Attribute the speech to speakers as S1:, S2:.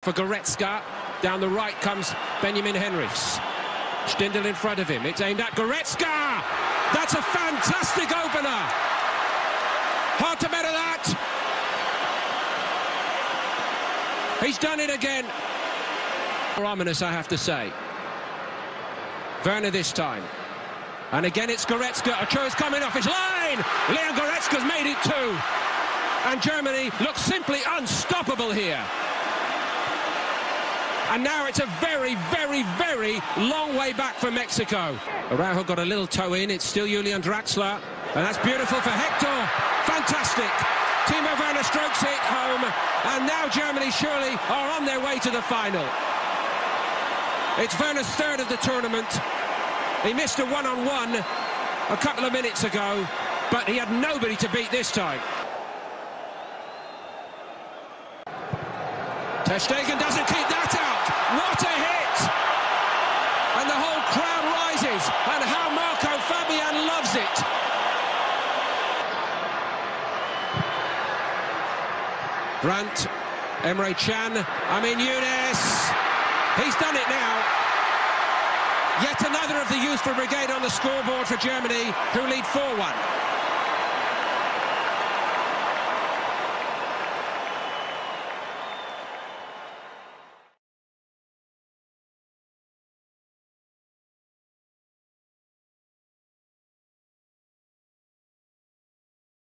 S1: For Goretzka, down the right comes Benjamin Henrichs. Stindl in front of him, it's aimed at Goretzka! That's a fantastic opener! Hard to better that! He's done it again. More ominous, I have to say. Werner this time. And again it's Goretzka, a choice coming off his line! Leon Goretzka's made it too! And Germany looks simply unstoppable here. And now it's a very, very, very long way back for Mexico. Araujo got a little toe in. It's still Julian Draxler. And that's beautiful for Hector. Fantastic. Timo Werner strokes it home. And now Germany surely are on their way to the final. It's Werner's third of the tournament. He missed a one-on-one a couple of minutes ago, but he had nobody to beat this time. Ter Stegen doesn't keep that out. What a hit! And the whole crowd rises, and how Fabian loves it. Brandt, Emre Can, Younes. He's done it now. Yet another of the youthful brigade on the scoreboard for Germany, who lead 4-1.